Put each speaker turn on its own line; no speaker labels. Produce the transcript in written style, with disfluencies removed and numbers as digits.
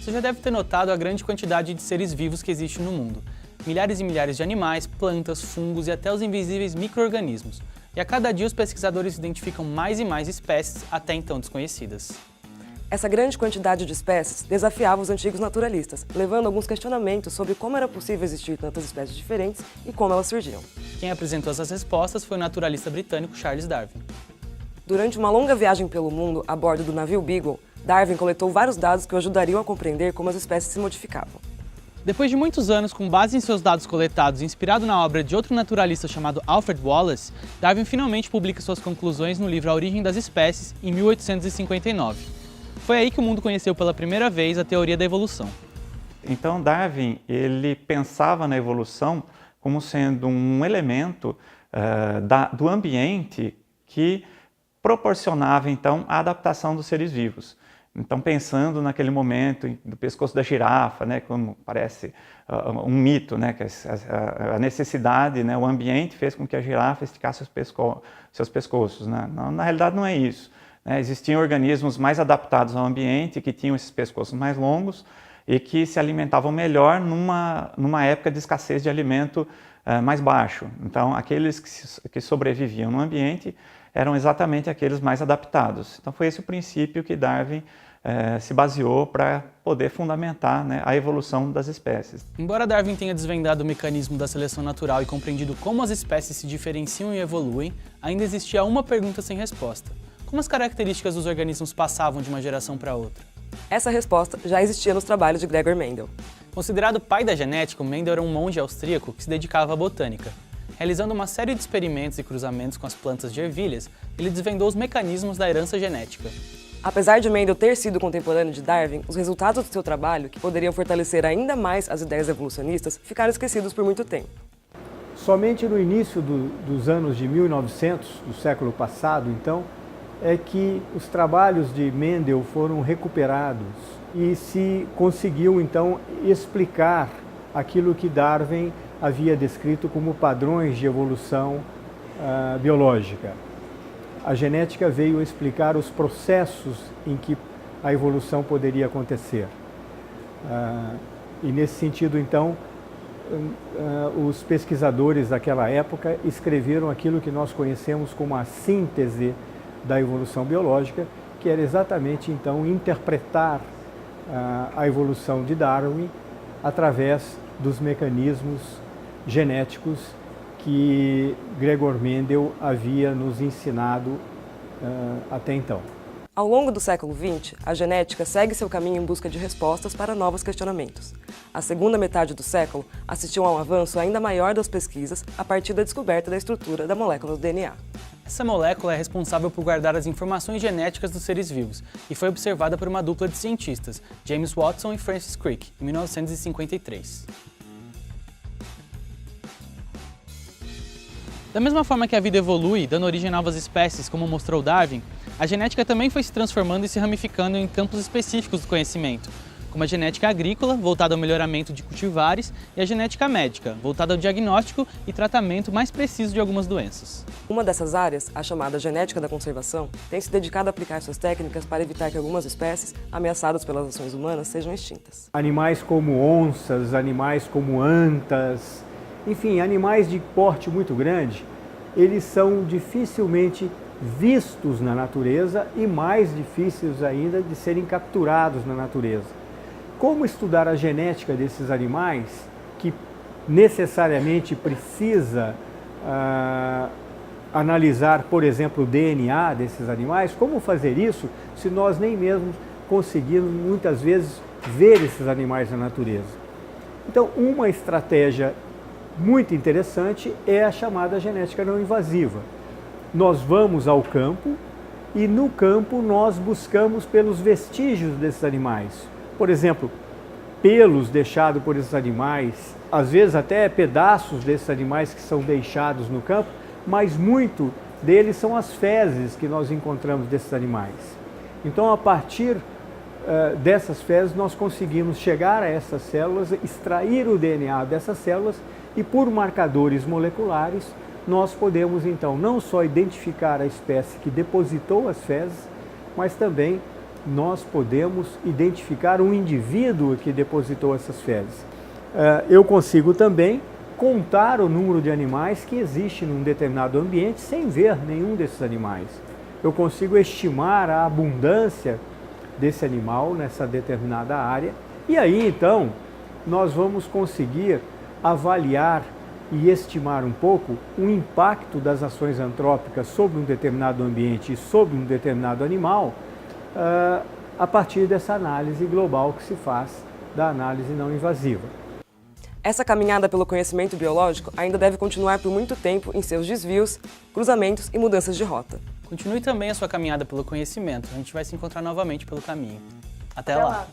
Você já deve ter notado a grande quantidade de seres vivos que existe no mundo. Milhares e milhares de animais, plantas, fungos e até os invisíveis micro-organismos. E a cada dia os pesquisadores identificam mais e mais espécies até então desconhecidas.
Essa grande quantidade de espécies desafiava os antigos naturalistas, levando alguns questionamentos sobre como era possível existir tantas espécies diferentes e como elas surgiam.
Quem apresentou essas respostas foi o naturalista britânico Charles Darwin.
Durante uma longa viagem pelo mundo a bordo do navio Beagle, Darwin coletou vários dados que o ajudariam a compreender como as espécies se modificavam.
Depois de muitos anos, com base em seus dados coletados e inspirado na obra de outro naturalista chamado Alfred Wallace, Darwin finalmente publica suas conclusões no livro A Origem das Espécies, em 1859. Foi aí que o mundo conheceu pela primeira vez a teoria da evolução.
Então Darwin, ele pensava na evolução como sendo um elemento do ambiente que proporcionava então a adaptação dos seres vivos. Então, pensando naquele momento do pescoço da girafa, né, como parece um mito, né, que a necessidade, né, o ambiente fez com que a girafa esticasse seus pescoços. Né? Na realidade, não é isso. Né? Existiam organismos mais adaptados ao ambiente, que tinham esses pescoços mais longos e que se alimentavam melhor numa época de escassez de alimento mais baixo. Então, aqueles que sobreviviam no ambiente eram exatamente aqueles mais adaptados. Então foi esse o princípio que Darwin se baseou para poder fundamentar, né, a evolução das espécies.
Embora Darwin tenha desvendado o mecanismo da seleção natural e compreendido como as espécies se diferenciam e evoluem, ainda existia uma pergunta sem resposta. Como as características dos organismos passavam de uma geração para outra?
Essa resposta já existia nos trabalhos de Gregor Mendel.
Considerado o pai da genética, o Mendel era um monge austríaco que se dedicava à botânica. Realizando uma série de experimentos e cruzamentos com as plantas de ervilhas, ele desvendou os mecanismos da herança genética.
Apesar de Mendel ter sido contemporâneo de Darwin, os resultados do seu trabalho, que poderiam fortalecer ainda mais as ideias evolucionistas, ficaram esquecidos por muito tempo.
Somente no início dos anos de 1900, do século passado, então, é que os trabalhos de Mendel foram recuperados e se conseguiu, então, explicar aquilo que Darwin havia descrito como padrões de evolução biológica. A genética veio explicar os processos em que a evolução poderia acontecer. E nesse sentido, então, os pesquisadores daquela época escreveram aquilo que nós conhecemos como a síntese da evolução biológica, que era exatamente, então, interpretar a evolução de Darwin através dos mecanismos genéticos que Gregor Mendel havia nos ensinado até então.
Ao longo do século XX, a genética segue seu caminho em busca de respostas para novos questionamentos. A segunda metade do século assistiu a um avanço ainda maior das pesquisas a partir da descoberta da estrutura da molécula do DNA.
Essa molécula é responsável por guardar as informações genéticas dos seres vivos e foi observada por uma dupla de cientistas, James Watson e Francis Crick, em 1953. Da mesma forma que a vida evolui, dando origem a novas espécies, como mostrou Darwin, a genética também foi se transformando e se ramificando em campos específicos do conhecimento, como a genética agrícola, voltada ao melhoramento de cultivares, e a genética médica, voltada ao diagnóstico e tratamento mais preciso de algumas doenças.
Uma dessas áreas, a chamada genética da conservação, tem se dedicado a aplicar suas técnicas para evitar que algumas espécies, ameaçadas pelas ações humanas, sejam extintas.
Animais como onças, animais como antas, enfim, animais de porte muito grande, eles são dificilmente vistos na natureza e mais difíceis ainda de serem capturados na natureza. Como estudar a genética desses animais, que necessariamente precisa analisar, por exemplo, o DNA desses animais? Como fazer isso se nós nem mesmo conseguimos, muitas vezes, ver esses animais na natureza? Então, uma estratégia muito interessante é a chamada genética não invasiva. Nós vamos ao campo e no campo nós buscamos pelos vestígios desses animais. Por exemplo, pelos deixados por esses animais, às vezes até pedaços desses animais que são deixados no campo, mas muito deles são as fezes que nós encontramos desses animais. Então, a partir dessas fezes, nós conseguimos chegar a essas células, extrair o DNA dessas células e, por marcadores moleculares, nós podemos, então, não só identificar a espécie que depositou as fezes, mas também nós podemos identificar um indivíduo que depositou essas fezes. Eu consigo também contar o número de animais que existe num determinado ambiente sem ver nenhum desses animais. Eu consigo estimar a abundância desse animal nessa determinada área e aí então nós vamos conseguir avaliar e estimar um pouco o impacto das ações antrópicas sobre um determinado ambiente e sobre um determinado animal a partir dessa análise global que se faz da análise não invasiva.
Essa caminhada pelo conhecimento biológico ainda deve continuar por muito tempo em seus desvios, cruzamentos e mudanças de rota.
Continue também a sua caminhada pelo conhecimento. A gente vai se encontrar novamente pelo caminho. Até lá!